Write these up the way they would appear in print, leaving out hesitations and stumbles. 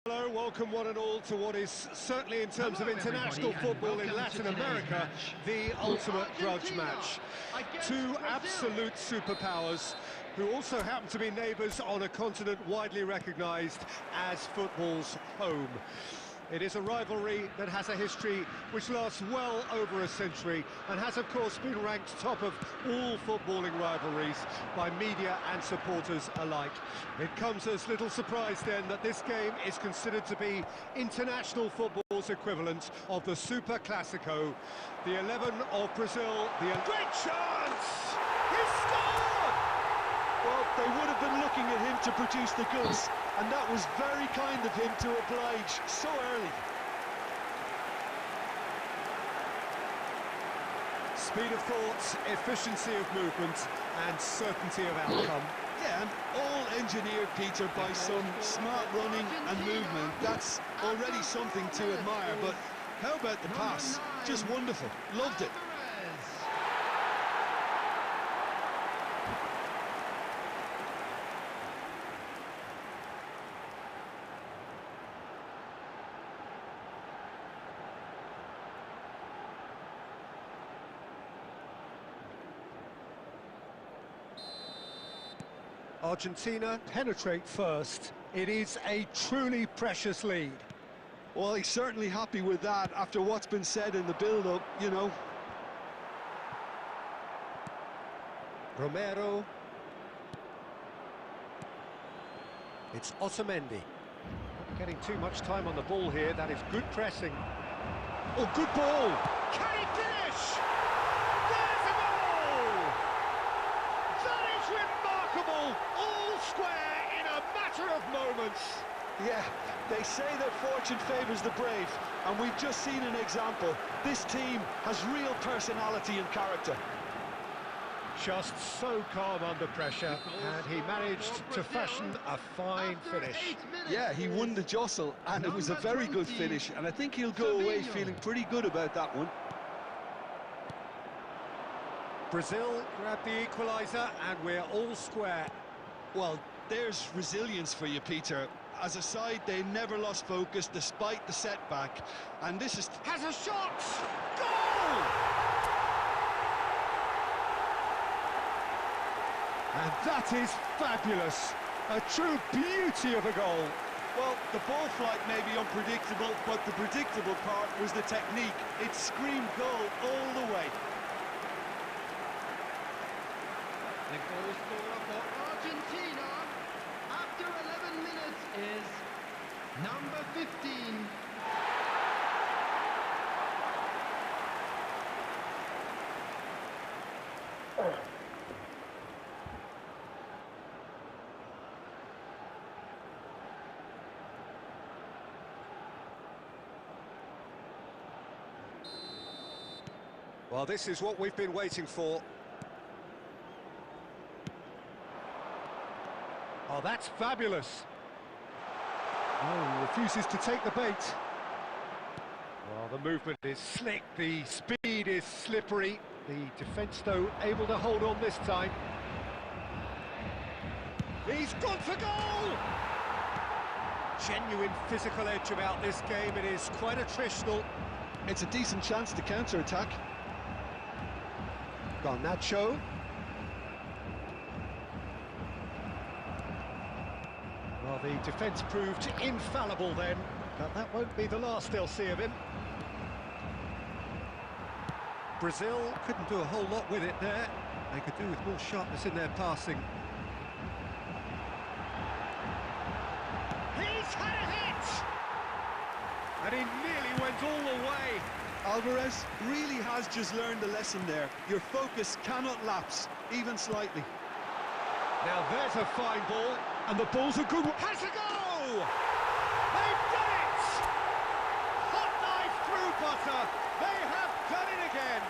Hello, welcome one and all to what is certainly in terms of international football in Latin America, the ultimate grudge match. Two absolute superpowers who also happen to be neighbours on a continent widely recognised as football's home. It is a rivalry that has a history which lasts well over a century and has of course been ranked top of all footballing rivalries by media and supporters alike. It comes as little surprise then that this game is considered to be international football's equivalent of the Super Classico. The 11 of Brazil, great chance! He scored! Well, they would have been looking at him to produce the goods, and that was very kind of him to oblige so early. Speed of thought, efficiency of movement, and certainty of outcome. Yeah, and all engineered, Peter, by some smart running and movement. That's already something to admire, but how about the pass? Just wonderful. Loved it. Argentina penetrate first. It is a truly precious lead. Well, he's certainly happy with that after what's been said in the build-up, you know. Romero. It's Otamendi. Not getting too much time on the ball here. That is good pressing. Oh, good ball! Can he finish? There's a goal! That is remarkable! All square in a matter of moments. Yeah, they say that fortune favours the brave, and we've just seen an example. This team has real personality and character. Just so calm under pressure, and he managed to fashion a fine finish. Yeah, he won the jostle, and it was a very good finish, and I think he'll go away feeling pretty good about that one. Brazil grabbed the equaliser, and we're all square. Well, there's resilience for you, Peter. As a side, they never lost focus despite the setback, and this is... Has a shot! Goal! And that is fabulous. A true beauty of a goal. Well, the ball flight may be unpredictable, but the predictable part was the technique. It screamed goal all the way. The goal scorer for Argentina after 11 minutes is number 15. Well, this is what we've been waiting for. Oh, that's fabulous. Oh, he refuses to take the bait. Well, the movement is slick, the speed is slippery. The defence, though, able to hold on this time. He's gone for goal! Genuine physical edge about this game. It is quite attritional. It's a decent chance to counter-attack. Garnacho. Well, the defence proved infallible then, but that won't be the last they'll see of him. Brazil couldn't do a whole lot with it there. They could do with more sharpness in their passing. He's had a hit! And he nearly went all the way. Alvarez really has just learned the lesson there. Your focus cannot lapse, even slightly. Now there's a fine ball, and the ball's a good one. Has a go! They've done it! Hot knife through butter. They have done it again.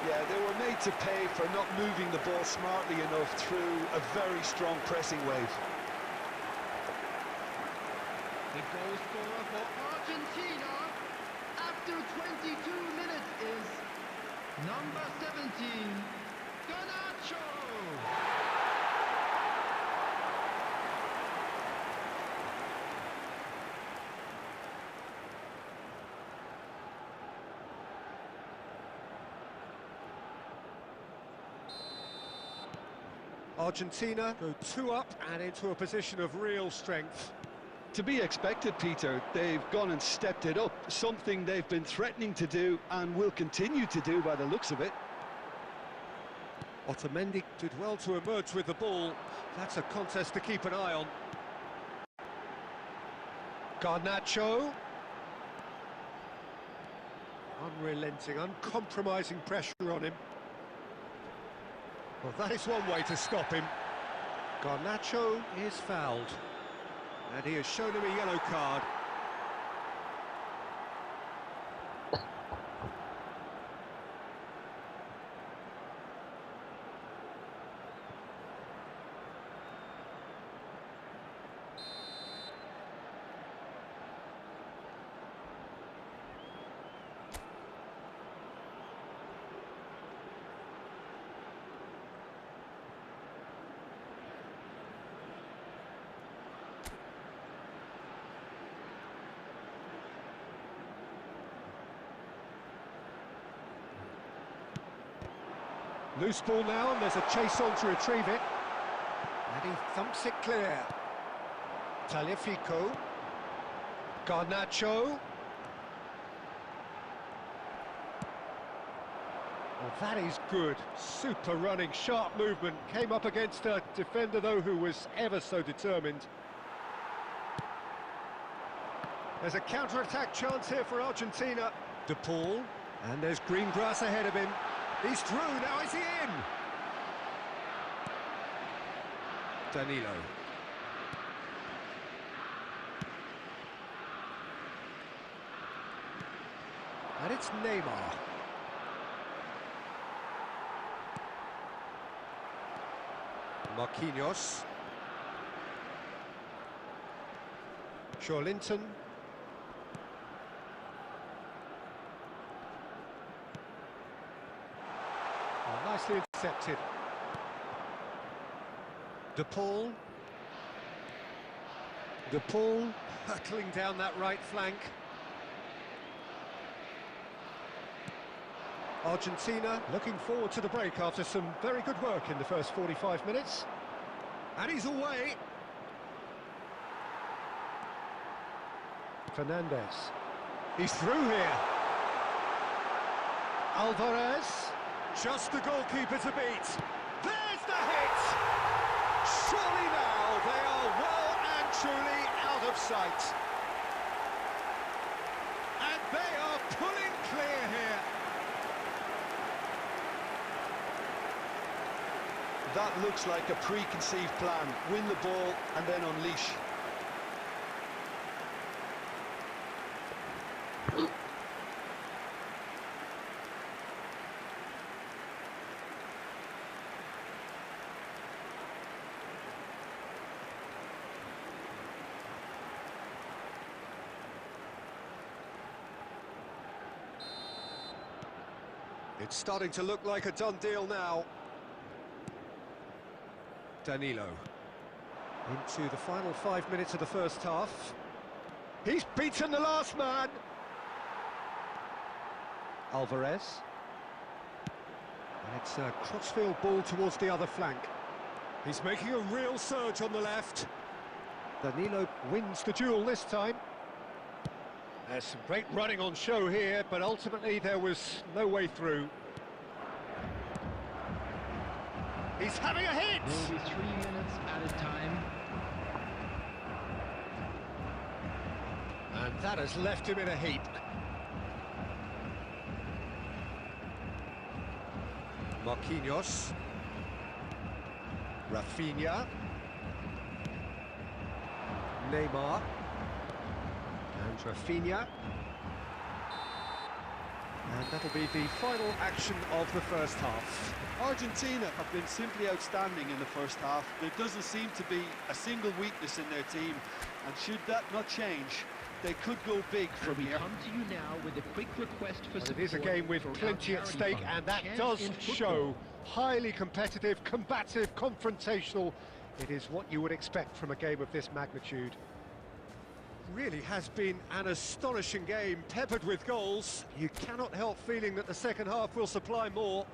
Yeah, they were made to pay for not moving the ball smartly enough through a very strong pressing wave. The goal scorer for Argentina after 22 minutes is number 17, Garnacho. Argentina go 2 up and into a position of real strength. To be expected, Peter. They've gone and stepped it up, something they've been threatening to do and will continue to do by the looks of it. Otamendi did well to emerge with the ball. That's a contest to keep an eye on. Garnacho. Unrelenting, uncompromising pressure on him. Well, that is one way to stop him. Garnacho is fouled. And he has shown him a yellow card. Loose ball now, and there's a chase on to retrieve it. And he thumps it clear. Tagliafico. Garnacho. Well, that is good. Super running, sharp movement. Came up against a defender, though, who was ever so determined. There's a counter-attack chance here for Argentina. De Paul. And there's green grass ahead of him. He's through, now is he in? Danilo. And it's Neymar. Marquinhos. Linton. Nicely intercepted. De Paul. De Paul hurtling down that right flank. Argentina looking forward to the break after some very good work in the first 45 minutes. And he's away. Fernandez. He's through here. Alvarez. Just the goalkeeper to beat. There's the hit! Surely now they are well and truly out of sight. And they are pulling clear here. That looks like a preconceived plan. Win the ball and then unleash. It's starting to look like a done deal now. Danilo. Into the final 5 minutes of the first half. He's beaten the last man. Alvarez. And it's a crossfield ball towards the other flank. He's making a real surge on the left. Danilo wins the duel this time. There's some great running on show here, but ultimately there was no way through. He's having a hit! Will be 3 minutes at a time. And that has left him in a heap. Marquinhos. Rafinha. Neymar. And Rafinha. And that'll be the final action of the first half. Argentina have been simply outstanding in the first half. There doesn't seem to be a single weakness in their team, and should that not change, they could go big from here. We come to you now with a quick request for support. It is a game with plenty at stake, and that does show. Highly competitive, combative, confrontational. It is what you would expect from a game of this magnitude. Really has been an astonishing game, peppered with goals. You cannot help feeling that the second half will supply more.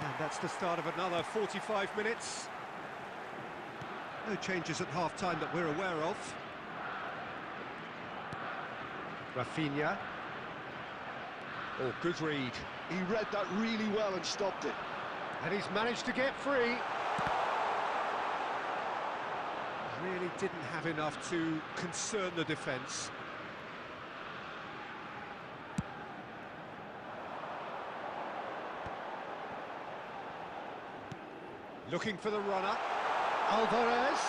And that's the start of another 45 minutes. No changes at half-time that we're aware of. Rafinha. Oh, good read. He read that really well and stopped it. And he's managed to get free. Really didn't have enough to concern the defence. Looking for the runner. Alvarez.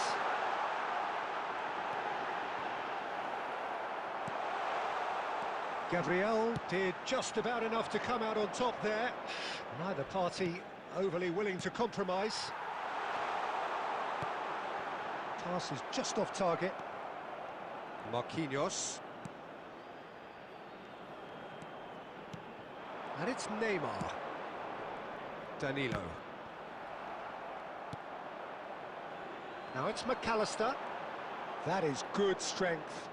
Gabriel did just about enough to come out on top there. Neither party overly willing to compromise. Pass is just off target. Marquinhos. And it's Neymar. Danilo. Now it's McAllister. That is good strength.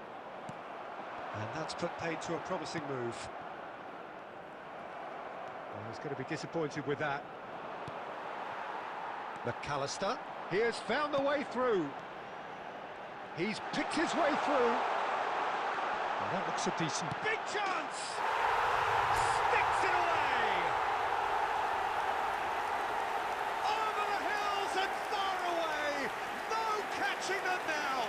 And that's put paid to a promising move. Well, he's going to be disappointed with that. McAllister. He has found the way through. He's picked his way through. And that looks a decent... Big chance! Sticks it away! Over the hills and far away! No catching them now!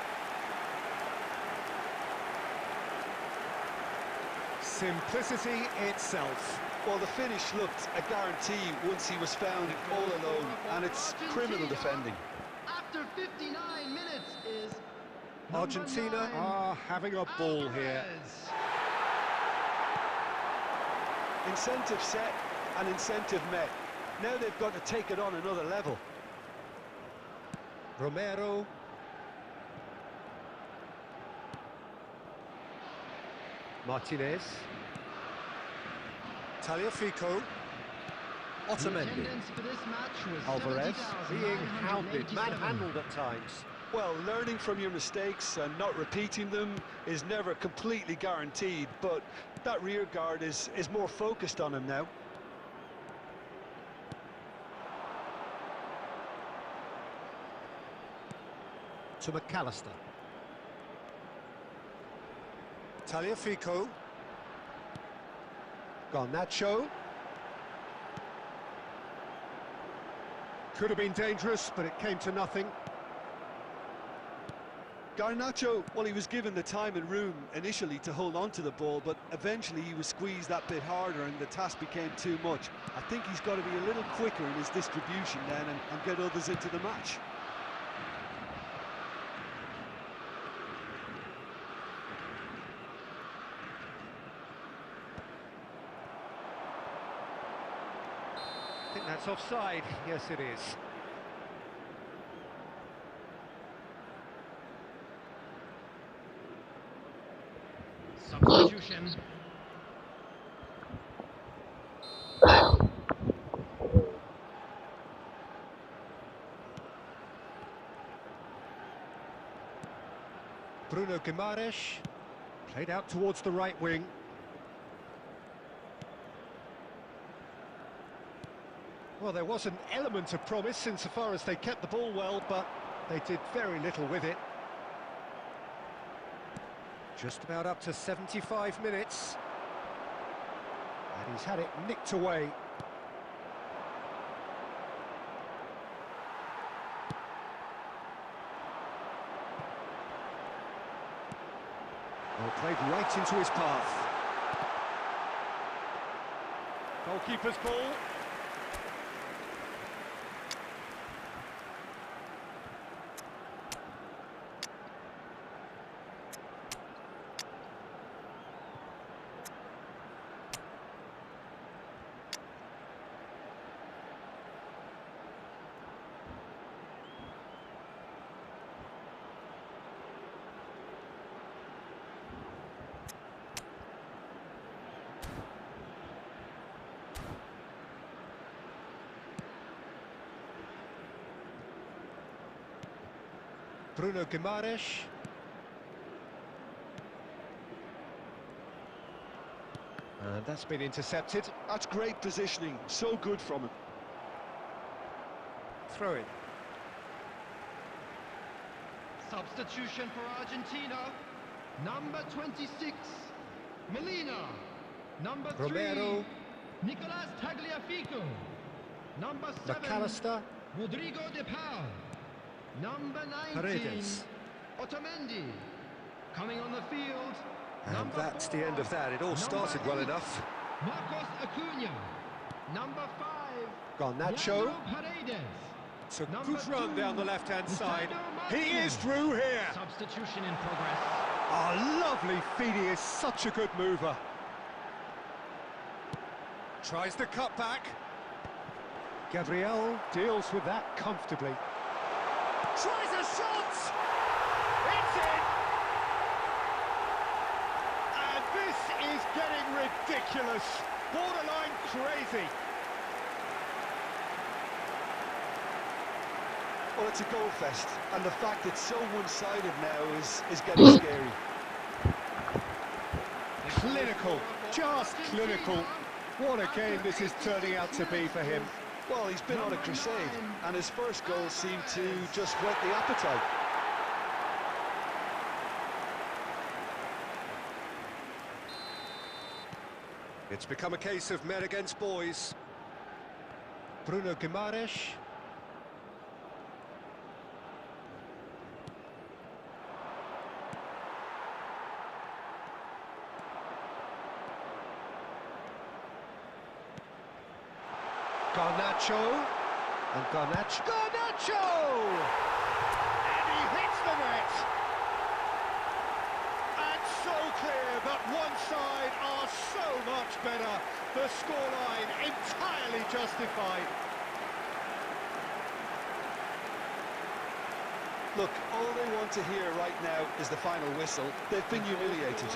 Simplicity itself. Well, the finish looked a guarantee once he was found all alone, and it's criminal defending. After 59 minutes is Argentina are having a ball here. Incentive set and incentive met. Now they've got to take it on another level. Romero. Martinez. Tagliafico. Otamendi. Alvarez being hounded, manhandled at times. Well, learning from your mistakes and not repeating them is never completely guaranteed, but that rear guard is more focused on him now. To McAllister. Tagliafico. Garnacho. Could have been dangerous, but it came to nothing. Garnacho, well, he was given the time and room initially to hold on to the ball, but eventually he was squeezed that bit harder and the task became too much. I think he's got to be a little quicker in his distribution then and get others into the match. I think that's offside. Yes, it is. Substitution. Bruno Guimaraes played out towards the right wing. Well, there was an element of promise insofar as they kept the ball well, but they did very little with it. Just about up to 75 minutes. And he's had it nicked away. Well, played right into his path. Goalkeeper's ball. Bruno Guimaraes. And that's been intercepted. That's great positioning, so good from him. throw-in. Substitution for Argentina. Number 26, Molina. Number 3, Romero. Nicolas Tagliafico. Number 7, McAllister. Rodrigo de Paul. Number 19, Paredes. Otamendi. Coming on the field. And number that's 4, the end of that. It all number started well 8, enough. Marcos Acuna. Number 5, Garnacho. Leandro Paredes. It's a Number good run 2, down the left-hand side. Ricardo He Martinez. is through here. Substitution in progress. Oh, lovely feed. He is such a good mover. Tries the cut back. Gabriel deals with that comfortably. Tries a shot! It's in! And this is getting ridiculous. Borderline crazy. Well, it's a goal fest, and the fact it's so one-sided now is getting scary. Clinical, just clinical. What a game this is turning out to be for him. Well, he's been on a crusade, and his first goal seemed to just whet the appetite. It's become a case of men against boys. Bruno Guimaraes. Garnacho. And Garnacho! And he hits the net! And so clear that one side are so much better. The scoreline entirely justified. Look, all they want to hear right now is the final whistle. They've been humiliated.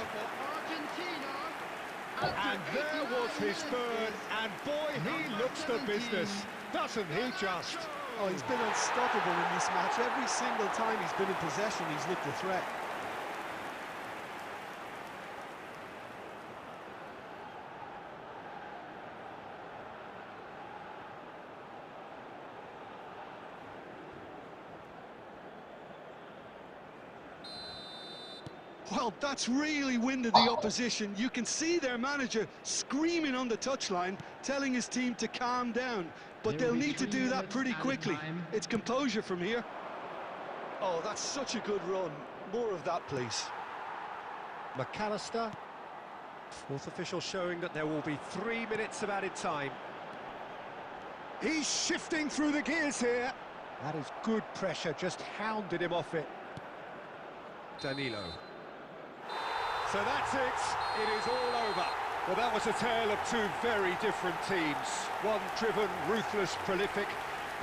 And there was his third, and boy, he looks the business, doesn't he just? Oh, he's been unstoppable in this match. Every single time he's been in possession, he's looked a threat. Well, that's really winded the opposition. You can see their manager screaming on the touchline, telling his team to calm down. But they'll need to do that pretty quickly. It's composure from here. Oh, that's such a good run. More of that, please. McAllister. Fourth official showing that there will be 3 minutes of added time. He's shifting through the gears here. That is good pressure, just hounded him off it. Danilo. So that's it. It is all over. Well, that was a tale of two very different teams. One driven, ruthless, prolific.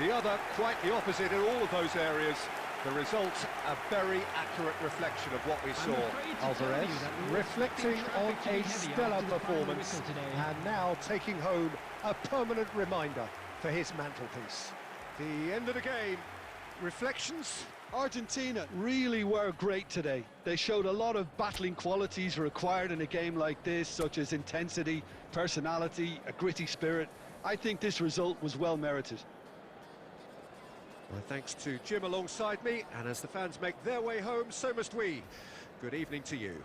The other quite the opposite in all of those areas. The result, a very accurate reflection of what we saw. Alvarez reflecting on a stellar performance and now taking home a permanent reminder for his mantelpiece. The end of the game. Reflections? Argentina really were great today. They showed a lot of battling qualities required in a game like this, such as intensity, personality, a gritty spirit. I think this result was well merited. Well, thanks to Jim alongside me, and as the fans make their way home, so must we. Good evening to you.